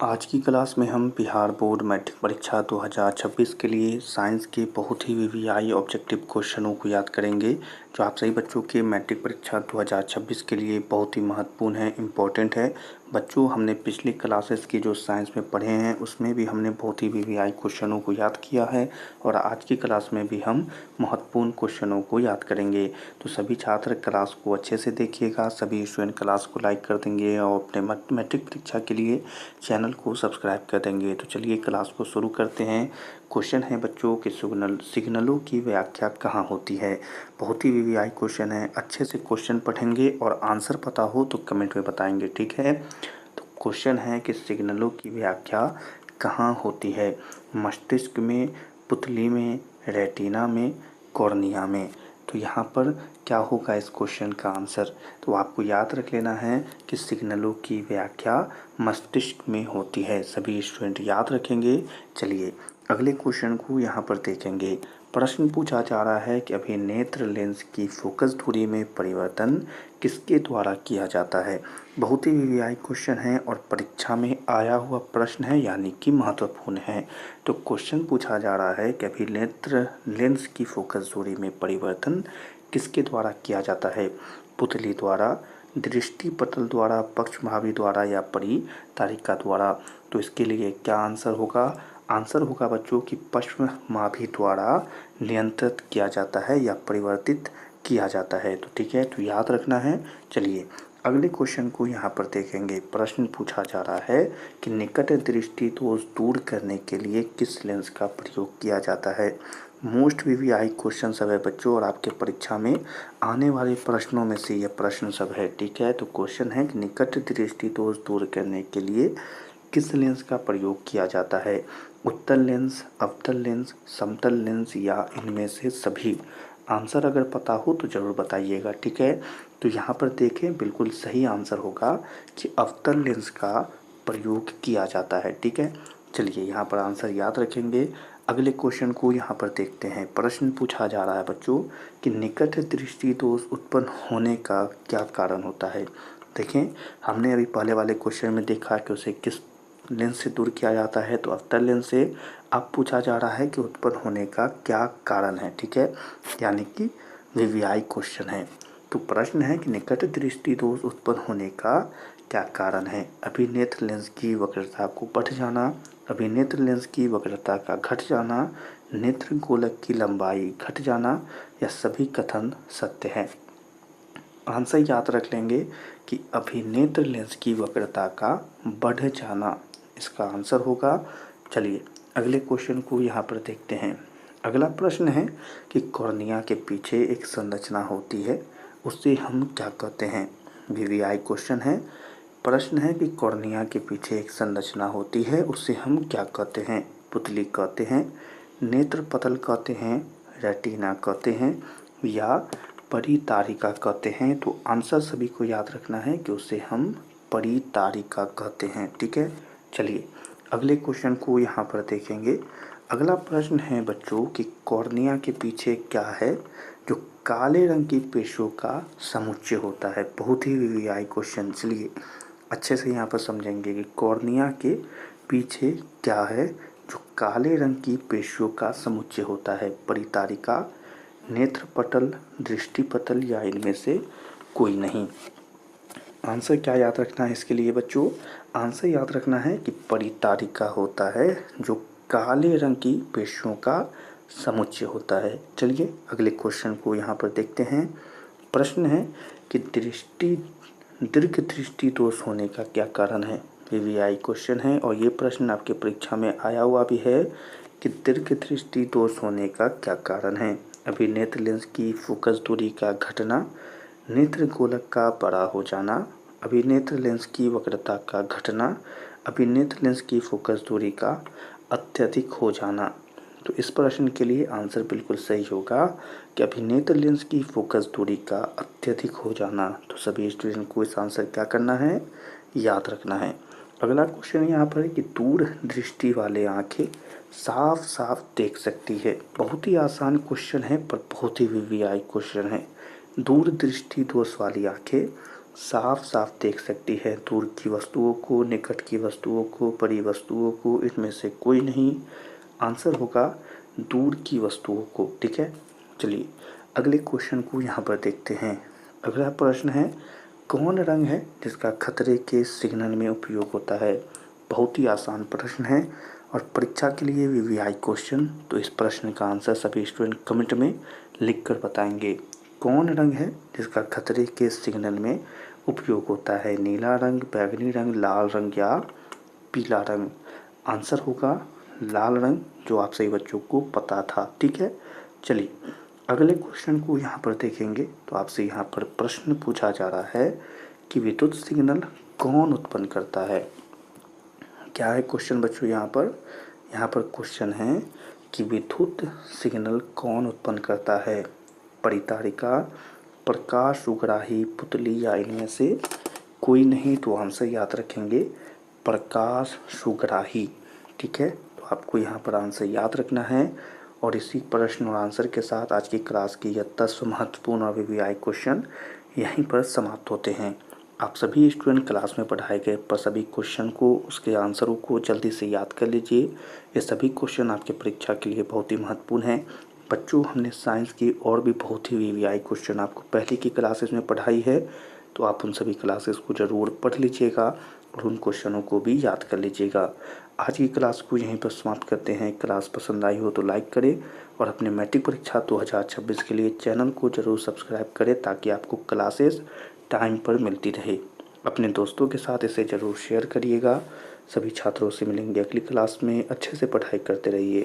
आज की क्लास में हम बिहार बोर्ड मैट्रिक परीक्षा 2026 के लिए साइंस के बहुत ही वीवीआई ऑब्जेक्टिव क्वेश्चनों को याद करेंगे, जो आप सभी बच्चों के मैट्रिक परीक्षा 2026 के लिए बहुत ही महत्वपूर्ण है, इम्पोर्टेंट है। बच्चों, हमने पिछली क्लासेस की जो साइंस में पढ़े हैं उसमें भी हमने बहुत ही वीवीआई क्वेश्चनों को याद किया है और आज की क्लास में भी हम महत्वपूर्ण क्वेश्चनों को याद करेंगे। तो सभी छात्र क्लास को अच्छे से देखिएगा, सभी स्टूडेंट क्लास को लाइक कर देंगे और अपने मैट्रिक परीक्षा के लिए चैनल को सब्सक्राइब कर देंगे। तो चलिए क्लास को शुरू करते हैं। क्वेश्चन है बच्चों कि सिग्नलों की व्याख्या कहाँ होती है। बहुत ही वीवीआई क्वेश्चन है, अच्छे से क्वेश्चन पढ़ेंगे और आंसर पता हो तो कमेंट में बताएंगे, ठीक है। तो क्वेश्चन है कि सिग्नलों की व्याख्या कहाँ होती है। मस्तिष्क में, पुतली में, रेटिना में, कॉर्निया में। तो यहाँ पर क्या होगा इस क्वेश्चन का आंसर। तो आपको याद रख लेना है कि सिग्नलों की व्याख्या मस्तिष्क में होती है। सभी स्टूडेंट याद रखेंगे। चलिए अगले क्वेश्चन को यहाँ पर देखेंगे। प्रश्न पूछा जा रहा है कि अभिनेत्र लेंस की फोकस दूरी में परिवर्तन किसके द्वारा किया जाता है। बहुत ही वीवीआई क्वेश्चन है और परीक्षा में आया हुआ प्रश्न है, यानी कि महत्वपूर्ण है। तो क्वेश्चन पूछा जा रहा है कि अभिनेत्र लेंस की फोकस दूरी में परिवर्तन किसके द्वारा किया जाता है। पुतली द्वारा, दृष्टि पटल द्वारा, पक्षभावी द्वारा या परितारिका द्वारा। तो इसके लिए क्या आंसर होगा। आंसर होगा बच्चों कि पक्षभावी द्वारा नियंत्रित किया जाता है या परिवर्तित किया जाता है। तो ठीक है, तो याद रखना है। चलिए अगले क्वेश्चन को यहाँ पर देखेंगे। प्रश्न पूछा जा रहा है कि निकट दृष्टि दोष दूर करने के लिए किस लेंस का प्रयोग किया जाता है। मोस्ट वीवीआई क्वेश्चन सब है बच्चों और आपके परीक्षा में आने वाले प्रश्नों में से यह प्रश्न सब है, ठीक है। तो क्वेश्चन है कि निकट दृष्टि दोष दूर करने के लिए किस लेंस का प्रयोग किया जाता है। उत्तल लेंस, अवतल लेंस, समतल लेंस या इनमें से सभी। आंसर अगर पता हो तो ज़रूर बताइएगा, ठीक है। तो यहाँ पर देखें, बिल्कुल सही आंसर होगा कि अवतल लेंस का प्रयोग किया जाता है, ठीक है। चलिए यहाँ पर आंसर याद रखेंगे। अगले क्वेश्चन को यहाँ पर देखते हैं। प्रश्न पूछा जा रहा है बच्चों कि निकट दृष्टि दोष उत्पन्न होने का क्या कारण होता है। देखें, हमने अभी पहले वाले क्वेश्चन में देखा कि उसे किस लेंस से दूर किया जाता है, तो अवतल लेंस से। अब पूछा जा रहा है कि उत्पन्न होने का क्या कारण है, ठीक है, यानी कि वीवीआई क्वेश्चन है। तो प्रश्न है कि निकट दृष्टि दोष उत्पन्न होने का क्या कारण है। अभिनेत्र लेंस की वक्रता को बढ़ जाना, अभिनेत्र लेंस की वक्रता का घट जाना, नेत्र गोलक की लंबाई घट जाना या सभी कथन सत्य है। आंसर याद रख लेंगे कि अभिनेत्र लेंस की वक्रता का बढ़ जाना इसका आंसर होगा। चलिए अगले क्वेश्चन को यहाँ पर देखते हैं। अगला प्रश्न है कि कॉर्निया के पीछे एक संरचना होती है, उससे हम क्या कहते हैं। वीवीआई क्वेश्चन है। प्रश्न है कि कॉर्निया के पीछे एक संरचना होती है, उससे हम क्या कहते हैं। पुतली कहते हैं, नेत्र पटल कहते हैं, रेटिना कहते हैं या परितारिका कहते हैं। तो आंसर सभी को याद रखना है कि उसे हम परितारिका कहते हैं, ठीक है। चलिए अगले क्वेश्चन को यहाँ पर देखेंगे। अगला प्रश्न है बच्चों कि कॉर्निया के पीछे क्या है जो काले रंग की पेशियों का समुच्चय होता है। बहुत ही वीवीआई क्वेश्चन। चलिए अच्छे से यहाँ पर समझेंगे कि कॉर्निया के पीछे क्या है जो काले रंग की पेशियों का समुच्चय होता है। परितारिका, नेत्र पटल, दृष्टि पटल या इनमें से कोई नहीं। आंसर क्या याद रखना है इसके लिए बच्चों। आंसर याद रखना है कि परितारिका होता है जो काले रंग की पेशियों का समुच्चय होता है। चलिए अगले क्वेश्चन को यहाँ पर देखते हैं। प्रश्न है कि दीर्घ दृष्टि दोष होने का क्या कारण है। वीवीआई क्वेश्चन है और ये प्रश्न आपके परीक्षा में आया हुआ भी है कि दीर्घ दृष्टि दोष होने का क्या कारण है। अभिनेत्र लेंस की फोकस दूरी का घटना, नेत्र गोलक का बड़ा हो जाना, अभिनेत्र लेंस की वक्रता का घटना, अभिनेत्र लेंस की फोकस दूरी का अत्यधिक हो जाना। तो इस प्रश्न के लिए आंसर बिल्कुल सही होगा कि अभिनेत्र लेंस की फोकस दूरी का अत्यधिक हो जाना। तो सभी स्टूडेंट को इस आंसर क्या करना है, याद रखना है। अगला क्वेश्चन यहाँ पर है कि दूर दृष्टि वाले आंखें साफ साफ देख सकती है। बहुत ही आसान क्वेश्चन है पर बहुत ही वीवीआई क्वेश्चन है। दूर दृष्टि दोष वाली आंखें साफ साफ देख सकती है दूर की वस्तुओं को, निकट की वस्तुओं को, परी वस्तुओं को, इसमें से कोई नहीं। आंसर होगा दूर की वस्तुओं को। ठीक है, चलिए अगले क्वेश्चन को यहाँ पर देखते हैं। अगला प्रश्न है, कौन रंग है जिसका खतरे के सिग्नल में उपयोग होता है। बहुत ही आसान प्रश्न है और परीक्षा के लिए वीवीआई क्वेश्चन। तो इस प्रश्न का आंसर सभी स्टूडेंट कमेंट में लिख कर बताएंगे। कौन रंग है जिसका खतरे के सिग्नल में उपयोग होता है। नीला रंग, बैंगनी रंग, लाल रंग या पीला रंग। आंसर होगा लाल रंग, जो आप सभी बच्चों को पता था। ठीक है, चलिए अगले क्वेश्चन को यहाँ पर देखेंगे। तो आपसे यहाँ पर प्रश्न पूछा जा रहा है कि विद्युत सिग्नल कौन उत्पन्न करता है। क्या है क्वेश्चन बच्चों, यहाँ पर क्वेश्चन है कि विद्युत सिग्नल कौन उत्पन्न करता है। परितारिका, प्रकाश उग्राही, पुतली या इनमें से कोई नहीं। तो आंसर याद रखेंगे प्रकाश सुग्राही। ठीक है, तो आपको यहाँ पर आंसर याद रखना है। और इसी प्रश्न और आंसर के साथ आज की क्लास की यह 10 महत्वपूर्ण और वीवीआई क्वेश्चन यहीं पर समाप्त होते हैं। आप सभी स्टूडेंट क्लास में पढ़ाए गए पर सभी क्वेश्चन को, उसके आंसरों को जल्दी से याद कर लीजिए। ये सभी क्वेश्चन आपके परीक्षा के लिए बहुत ही महत्वपूर्ण हैं। बच्चों, हमने साइंस की और भी बहुत ही वीवीआई क्वेश्चन आपको पहले की क्लासेस में पढ़ाई है, तो आप उन सभी क्लासेस को ज़रूर पढ़ लीजिएगा और उन क्वेश्चनों को भी याद कर लीजिएगा। आज की क्लास को यहीं पर समाप्त करते हैं। क्लास पसंद आई हो तो लाइक करें और अपने मैट्रिक परीक्षा 2026 के लिए चैनल को ज़रूर सब्सक्राइब करें, ताकि आपको क्लासेस टाइम पर मिलती रहे। अपने दोस्तों के साथ इसे ज़रूर शेयर करिएगा। सभी छात्रों से मिलेंगे अगली क्लास में। अच्छे से पढ़ाई करते रहिए।